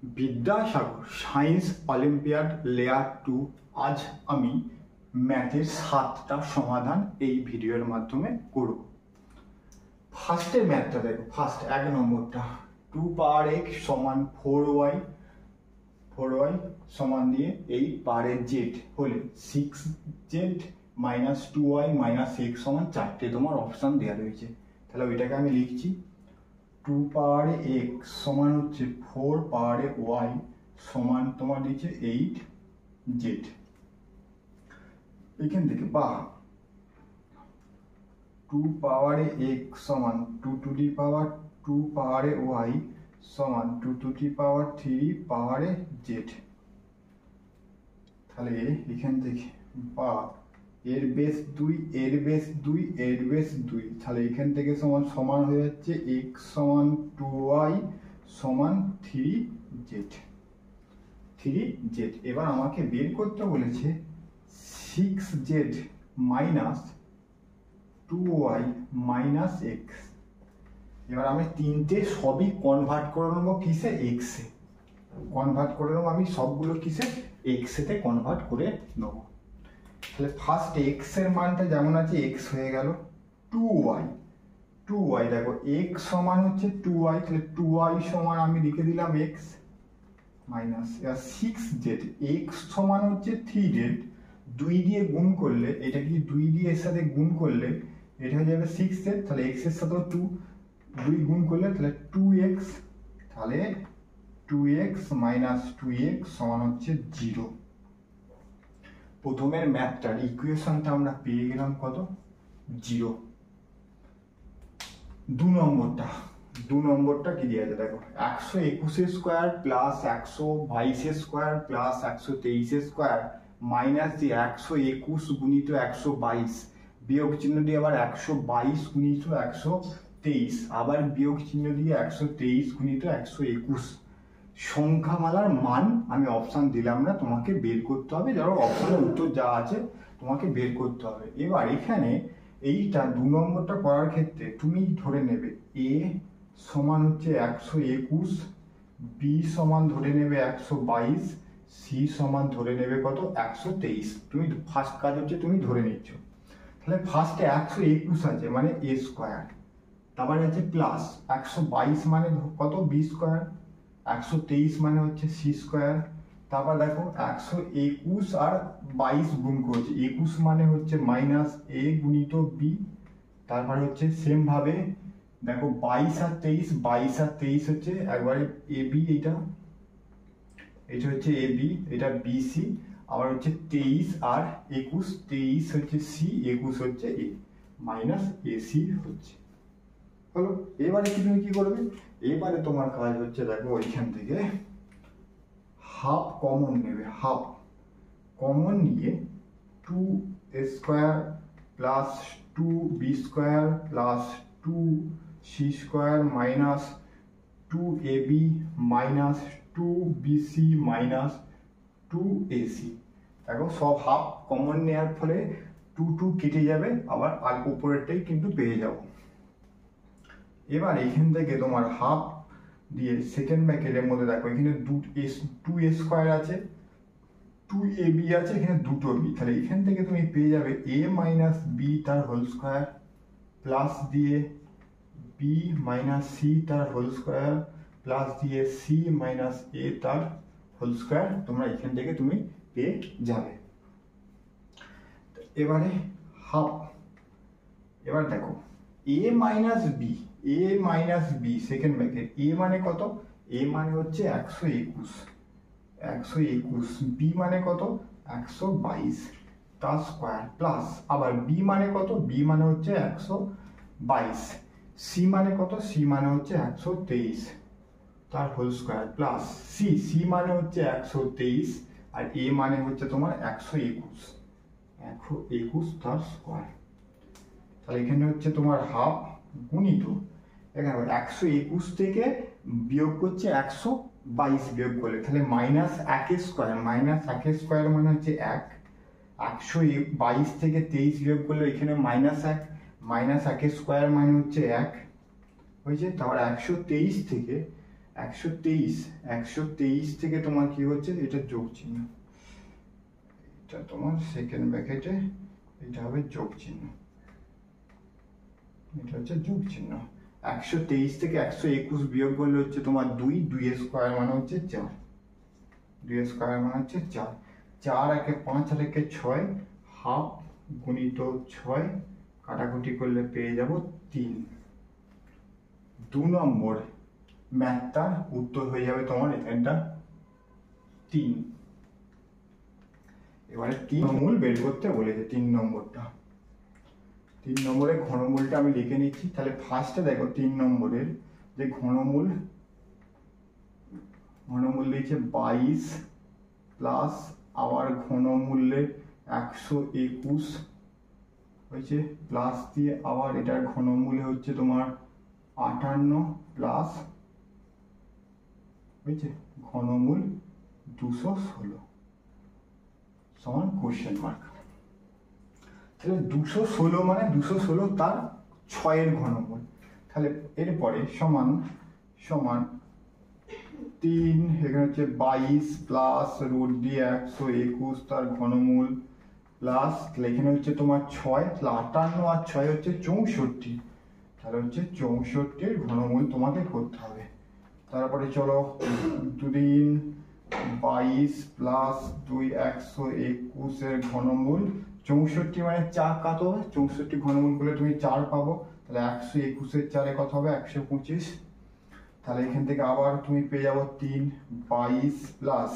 Vidyasagar science olympiad layer 2। আজ আমি ম্যাথের 7টা সমাধান এই ভিডিওর মাধ্যমে করব। ফার্স্টের ম্যাথটা দেখো, ফার্স্ট 1 নম্বরটা 2 পাওয়ার x সমান 4y সমান দিয়ে 8 পাওয়ার z হলে 6z minus 2y minus x সমান 4টে তোমার অপশান দেওয়া রয়েছে। তাহলে ওইটাকে আমি লিখছি 2 পাওয়ার x সমান হচ্ছে 4 পাওয়ার y সমান তোমার দিচ্ছে 8z। এখান থেকে বা 2 পাওয়ার x সমান 2 two the power 2 power y সমান 2 two the power 3 power z। তাহলে এখান থেকে বা এর বেস 2 এর বেস 2 এর বেস 2, তাহলে এখান থেকে সমান সমান হয়ে যাচ্ছে x সমান 2y সমান 3z। এবার আমাকে বের করতে বলেছে 6z minus 2y minus x। এবার আমি তিনটে সবই কনভার্ট করে নেবো কিসে, x এ কনভার্ট করে নেবো। আমি সবগুলো কিসে, x এতে কনভার্ট করে নেবো। তাহলে ফার্স্ট x এর মানটা যেমন আছে x হয়ে গেল 2y দেখো x সমান হচ্ছে 2y, তাহলে 2y সমান আমি লিখে দিলাম x মাইনাস 6z x সমান হচ্ছে 3z, 2 দিয়ে গুণ করলে এটা কি 2 দিয়ে এর সাথে গুণ করলে এটা হয়ে যাবে 6z, তাহলে x এর সাথে 2 গুণ করলে তাহলে 2x, তাহলে 2x মাইনাস 2x সমান হচ্ছে 0। প্রথমের ম্যাথটার ইকুয়েশনটা আমরা পেয়ে গেলাম কত, 0। 2 নম্বরটা কি দিয়ে আছে দেখো, 121 square plus 122 square plus 123 square minus যে 121 গুণিত 122 বিয়োগ চিহ্ন দিয়ে আবার 122 গুণিত 123 আবার বিয়োগ চিহ্ন দিয়ে 123 গুণিত 121 সংখ্যামালার মান আমি অপশান দিলাম না, তোমাকে বের করতে হবে। ধরো অপশানের উত্তর যা আছে তোমাকে বের করতে হবে। এবার এখানে এইটা 2 নম্বরটা করার ক্ষেত্রে তুমি ধরে নেবে a সমান হচ্ছে 121, b সমান ধরে নেবে 122, c সমান ধরে নেবে কত 123। তুমি ফার্স্ট কাজ হচ্ছে তুমি ধরে নিচ্ছ। তাহলে ফার্স্টে 121 আছে মানে a স্কোয়ার, তারপরে আছে প্লাস 122 মানে কত b স্কোয়ার, 123 মানে হচ্ছে c স্কোয়ার। তারপর দেখো 121 আর 22 গুণ করছে, 21 মানে হচ্ছে মাইনাস a গুণিত b। তারপর হচ্ছে সেম ভাবে দেখো 22 আর 23 হচ্ছে একবারে ab, এটা হচ্ছে ab, এটা bc। আবার হচ্ছে 23 আর 21, 23 হচ্ছে c, 21 হচ্ছে a, মাইনাস ac হচ্ছে হলো। এবারে তুমি কি করবে, এবারে তোমার কাজ হচ্ছে দেখো ওইখান থেকে হাফ কমন নেবে, হাফ কমন নিয়ে 2 square plus 2b square plus 2c square minus 2ab minus 2bc minus 2ac। দেখো সব হাফ কমন নেওয়ার ফলে 2 কেটে যাবে, আবার আর উপরেরটাই কিন্তু পেয়ে যাবো। এবার এখান থেকে তোমার হাফ দিয়ে সেকেন্ড ব্র্যাকেটের মধ্যে দেখো এখানে 2a স্কোয়ার আছে, 2ab আছে, এখানে দুটো b, তাহলে এখান থেকে তুমি পেয়ে যাবে a মাইনাস b তার হোল স্কোয়ার প্লাস দিয়ে b মাইনাস c তার হোল স্কোয়ার প্লাস দিয়ে c মাইনাস a তার হোল স্কোয়ার। তোমরা এখান থেকে তুমি পেয়ে যাবে। এবারে হাফ, এবার দেখো a minus b second bracket, a মানে কত, a মানে হচ্ছে 121, b মানে কত 122 তার স্কোয়ার প্লাস আবার b মানে কত, b মানে হচ্ছে 122, c মানে কত, c মানে হচ্ছে 123 তার হোল স্কোয়ার প্লাস c মানে হচ্ছে 123 আর a মানে হচ্ছে তোমার 121 তার স্কোয়ার। তাহলে এখানে হচ্ছে তোমার হাফ গুণিত এখানে 121 থেকে বিয়োগ করছে 122 বিয়োগ করলে তাহলে মাইনাস 1 স্কোয়ার, মাইনাস 1 স্কোয়ার মানে হচ্ছে 1, 122 থেকে 23 বিয়োগ করলে এখানে মাইনাস 1, মাইনাস 1 স্কোয়ার মানে হচ্ছে 1 হয়েছে। তারপর 123 থেকে 123 থেকে তোমার কি হচ্ছে, এটা যোগ চিহ্ন, এটা তোমার সেকেন্ড ব্র্যাকেটে এটা হবে যোগ চিহ্ন, এটা হচ্ছে যোগ চিহ্ন। 123 থেকে 121 বিয়োগ করলে হচ্ছে তোমার 2, 2 এর স্কয়ার মানে হচ্ছে 4, 2 এর স্কয়ার মানে হচ্ছে 4, 4 একে 5 আর একে 6, হাফ গুণিত 6 কাটাকুটি করলে পেয়ে যাব 3। 2 নম্বর ম্যাথটার উত্তর হয়ে যাবে তোমার এখানটা 3। এবারে 3 ঘনমূল বের করতে বলেছে। 3 নম্বরটা, 3 নম্বরের ঘনমূলটা আমি লিখে নিচ্ছি। তাহলে ফার্স্টে দেখো 3 নম্বরের যে ঘনমূল দিয়েছে 22 প্লাস আবার ঘনমূলের 121 হয়েছে, প্লাস দিয়ে আবার এটার ঘনমূলে হচ্ছে তোমার 58 প্লাস হয়েছে ঘনমূল 216 সমান কোশ্চেন মার্ক। তাহলে 216 মানে 216 তার 6 এর ঘনমূল। তাহলে এরপরে সমান 3, এখানে হচ্ছে 22 প্লাস রুট দিয়ে 121 তার ঘনমূল প্লাস, তাহলে এখানে হচ্ছে তোমার 6, তাহলে 58 আর 6 হচ্ছে 64, তাহলে হচ্ছে 64 এর ঘনমূল তোমাকে করতে হবে। তারপরে চলো 2 22 প্লাস 2 121 এর ঘনমূল 64 মানে 4 কত হবে, 64 ঘনমূল করলে তুমি 4 পাবো, তাহলে 121 এর 4 কত হবে 125। তাহলে এখান থেকে আবার তুমি পেয়ে যাবো 3 22 প্লাস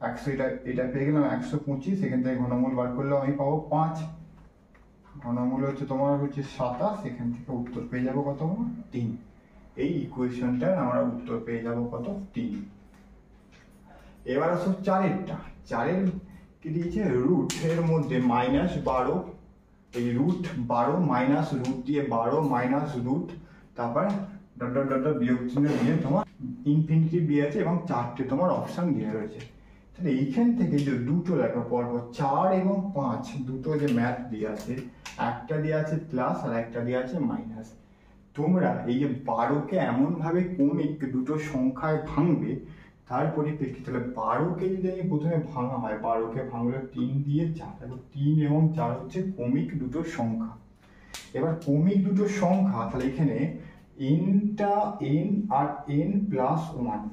100, এটা পেয়ে গেলাম 125, এখান থেকে ঘনমূল বার করলে আমি পাবো 5, ঘনমূল হচ্ছে তোমার হচ্ছে 27, এখান থেকে উত্তর পেয়ে যাবো কত 3। এই ইকুয়েশনটার আমরা উত্তর পেয়ে যাবো কত 3। এবার আসো 4এরটা। 4এর কি দিয়েছে, রুট এর মধ্যে -12, এই রুট 12 মাইনাস রুট দিয়ে 12 মাইনাস রুট, তারপর ডট ডট ডট বিয়োগ চিহ্ন দিয়ে তোমার ইনফিনিটি দিয়ে আছে এবং 4টে তোমার অপশন দিয়ে রয়েছে। তাহলে এইখান থেকে যে দুটো লেখা পরপর 4 এবং 5 দুটো যে ম্যাথ দিয়ে আছে, একটা দিয়ে আছে প্লাস আর একটা দিয়ে আছে মাইনাস। তোমরা এই যে 12কে এমন ভাবে কমে দুটো সংখ্যায় ভাঙবে, তার পরিপ্রেক্ষিতে 12কে যদি আমি প্রথমে ভাঙা হয়, 12কে ভাঙলে 3 দিয়ে 4, 3 এবং 4 হচ্ছে ক্রমিক দুটো সংখ্যা। এবার ক্রমিক দুটো সংখ্যা, তাহলে এখানে nটা n আর n প্লাস 1,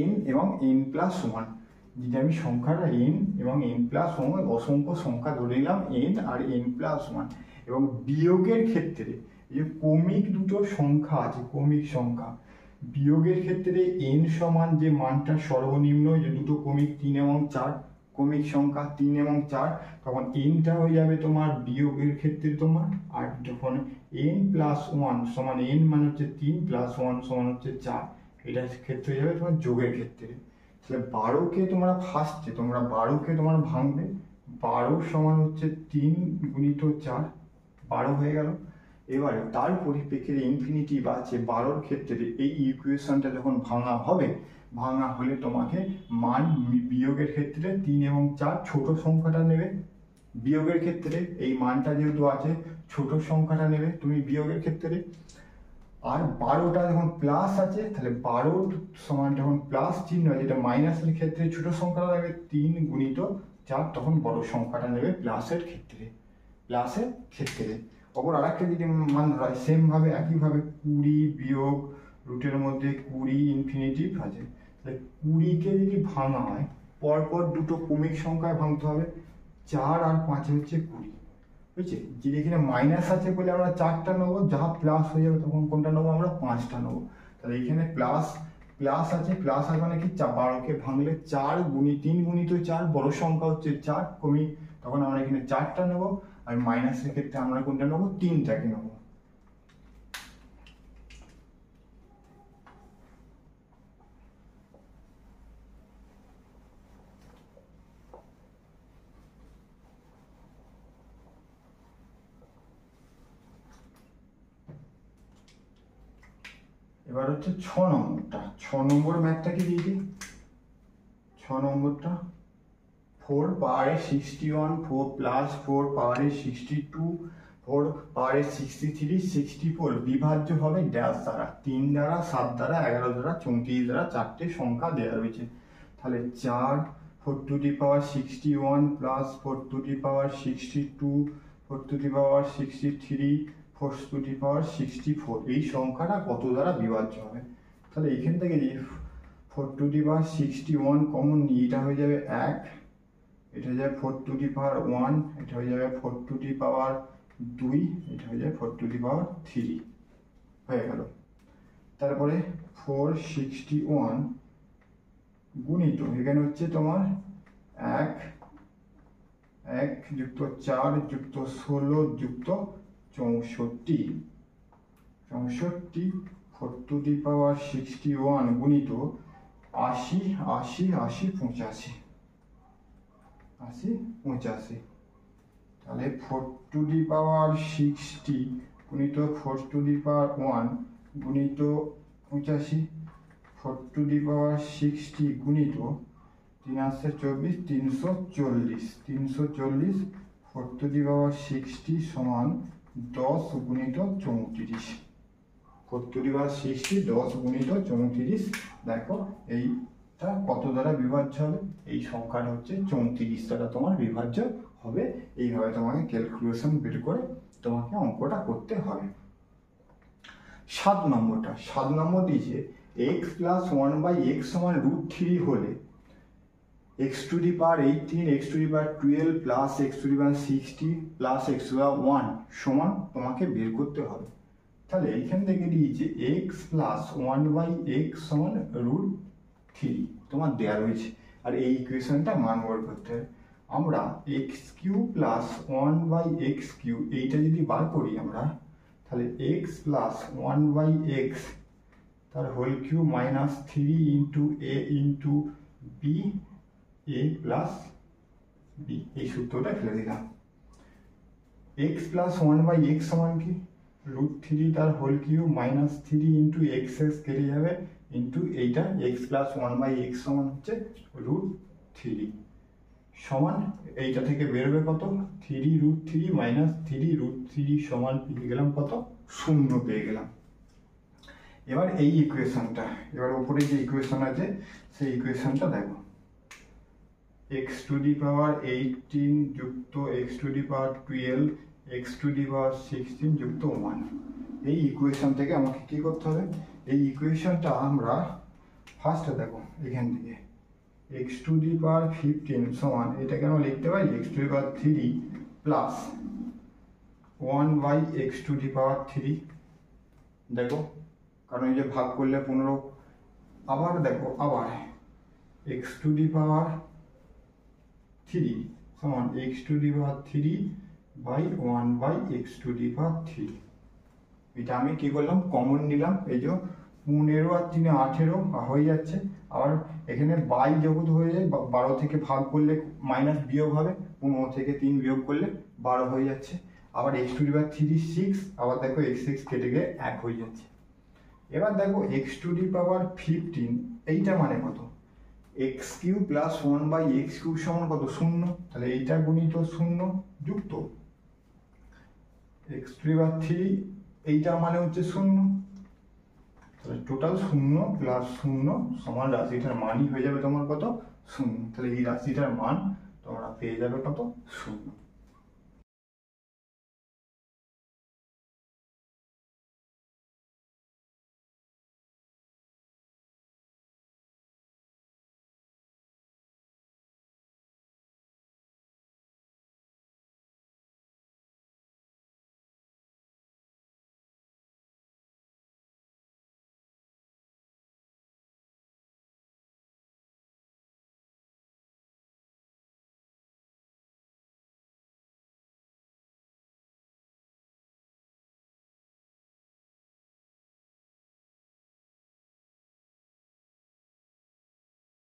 n এবং n প্লাস 1, যদি আমি সংখ্যাটা n এবং n প্লাস 1 অসংখ্য সংখ্যা ধরে নিলাম n আর n প্লাস 1, এবং বিয়োগের ক্ষেত্রে যে ক্রমিক দুটো সংখ্যা আছে, ক্রমিক সংখ্যা বিয়োগের ক্ষেত্রে n সমান যে মানটা সর্বনিম্ন, যে দুটো ক্রমিক 3 এবং 4 ক্রমিক সংখ্যা 3 এবং 4, তখন nটা হয়ে যাবে তোমার বিয়োগের ক্ষেত্রে তোমার, আর যখন n প্লাস 1 সমান n মানে হচ্ছে 3 প্লাস 1 সমান হচ্ছে 4, এটার ক্ষেত্রে হয়ে যাবে তোমার যোগের ক্ষেত্রে। তাহলে 12কে তোমরা ফার্স্টে তোমরা 12কে তোমার ভাঙবে, 12 সমান হচ্ছে 3 গুণিত 4, 12 হয়ে গেল। এবারে তার পরিপ্রেক্ষিতে ইনফিনিটি বা আছে 12র ক্ষেত্রে এই ইকুয়েশনটা যখন ভাঙা হবে, ভাঙা হলে তোমাকে মান বিয়োগের ক্ষেত্রে 3 এবং 4 ছোট সংখ্যাটা নেবে, বিয়োগের ক্ষেত্রে এই মানটা যেহেতু আছে ছোট সংখ্যাটা নেবে তুমি বিয়োগের ক্ষেত্রে, আর 12টা যখন প্লাস আছে তাহলে 12 সমান যখন প্লাস চিহ্ন আছে, এটা মাইনাসের ক্ষেত্রে ছোট সংখ্যাটা নেবে 3 গুণিত 4, তখন বড় সংখ্যাটা নেবে প্লাসের ক্ষেত্রে, প্লাসের ক্ষেত্রে। অপর আরেকটা যদি মান হয় সেম ভাবে একইভাবে 20 বিয়োগ রুটের মধ্যে 20 ইনফিনিটিভ আছে, তাহলে 20কে যদি ভাঙা হয় পরপর দুটো ক্রমিক সংখ্যায় ভাঙতে হবে, 4 আর 5 হচ্ছে 20, বুঝছে, যদি এখানে মাইনাস আছে বলে আমরা 4টা নেবো, যা প্লাস হয়ে যাবে তখন কোনটা নেবো আমরা 5টা নেবো। তাহলে এখানে প্লাস আছে, প্লাস আর মানে কি 12কে ভাঙলে 4 3 গুণিত 4, বড় সংখ্যা হচ্ছে 4 ক্রমিক, তখন আমরা এখানে 4টা নেবো, আর মাইনাসের ক্ষেত্রে আমরা কোনটা নেবো 3টাকে নেবো। এবার হচ্ছে 6 নম্বরটা। 6 নম্বর ম্যাথটাকে দিয়ে দিই। 6 নম্বরটা 4 পাওয়ারে 61, 4 প্লাস 4 পাওয়ারে 62 4 পাওয়ারের 63 64 বিভাজ্য হবে ড্যাশ দ্বারা, 3 দ্বারা, 7 দ্বারা, 11 দ্বারা, 34 দ্বারা, চারটে সংখ্যা দেওয়া রয়েছে। তাহলে 4 4 to the power 61 plus 4 to the power 62 4 to the power 63 4 to the power 64 এই সংখ্যাটা কত দ্বারা বিভাজ্য হবে? তাহলে এখান থেকে যে 4 টু দি পাওয়ার 61 কমন নিই, এটা হয়ে যাবে 1, এটা হয়ে যাবে 4 টু দি পাওয়ার 1, এটা হয়ে যাবে 4 টু দি পাওয়ার 2, এটা হয়ে যাবে 4 টু দি পাওয়ার 3 হয়ে গেল। তারপরে 461 গুণিত এখানে হচ্ছে তোমার 1 1 যুক্ত 4 যুক্ত 16 যুক্ত 64 64 4 টু দি পাওয়ার 61 গুণিত 80 80 80 85 80 85। তাহলে 4 টু দি পাওয়ার 60 গুণিত 4 টু দি পাওয়ার 1 গুণিত 85 4 টু দি পাওয়ার 60 গুণিত 3 আসছে 24 340 340 4 টু দি পাওয়ার 60 সমান 10 গুণিত 34 4 টু দি পাওয়ার 60 10 গুণিত 34। দেখো এইটা কত দ্বারা বিভাজ্য হবে? এই সংখ্যাটা হচ্ছে 34 দ্বারা তোমার বিভাজ্য হবে। এইভাবে তোমাকে ক্যালকুলেশন বের করে তোমাকে অঙ্কটা করতে হবে। 7 নম্বর দিয়েছে x প্লাস 1/x সমান √3 হলে x to the power 18 x to the power 12 plus x to the power 60 plus x to the power 1 সমান তোমাকে বের করতে হবে। তাহলে এইখান থেকে দিয়েছে x প্লাস 1/x সমান √3 তোমার দেওয়া রয়েছে, আর এই ইকুয়েশনটা মান বের করতে হবে। আমরা x³ প্লাস 1/x³ এইটা যদি বার করি আমরা, তাহলে x প্লাস 1/x তার whole cube minus 3 into a into b a plus b, এই সূত্রটা ফেলে দিলাম। x প্লাস 1/x সমান কি? √3 তার whole cube minus 3 into x কেটে যাবে ইন্টু এইটা x প্লাস 1/x সমান হচ্ছে √3 সমান এইটা থেকে বেরোবে কত? 3√3 মাইনাস 3√3 সমান পেয়ে গেলাম কত? 0 পেয়ে গেলাম। এবার এই ইকুয়েশনটা, এবার উপরে যে ইকুয়েশন আছে সেই ইকুয়েশনটা দেখো, x টু দি পাওয়ার 18 যুক্ত x to the power 12 x to the power 16 যুক্ত 1। এই ইকুয়েশন থেকে আমাকে কি করতে হবে? এই ইকুয়েশনটা আমরা ফার্স্টে দেখো এখান থেকে x টু দি পাওয়ার 15 সমান এটাকে আমরা লিখতে পারি x to the power 3 plus 1/x to the power 3। দেখো কারণ এই যে ভাগ করলে 15, আবার দেখো আবার x টু দি পাওয়ার 3 সমান x to the power 3/1/x to the power 3। এটা আমি কি করলাম? কমন নিলাম। এই যে 15 আর 3 18 হয়ে যাচ্ছে, আবার এখানে বাই যেহেতু হয়ে যায় 12 থেকে ভাগ করলে মাইনাস বিয়োগ হবে, 15 থেকে 3 বিয়োগ করলে 12 হয়ে যাচ্ছে। আবার x টু দি পাওয়ার 3 6, আবার দেখো x6 কেটে গিয়ে 1 হয়ে যাচ্ছে। এবার দেখো x টু দি পাওয়ার 15 এইটা মানে কত? x³ প্লাস 1/x³ সমান কত? 0। তাহলে এইটা গুণিত 0 যুক্ত x টু দি পাওয়ার 3 এইটা মানে হচ্ছে 0। তাহলে টোটাল 0 প্লাস 0 সমান রাশিটার মানই হয়ে যাবে তোমার কত? 0। তাহলে এই রাশিটার মান তোমরা পেয়ে যাবে কত? 0।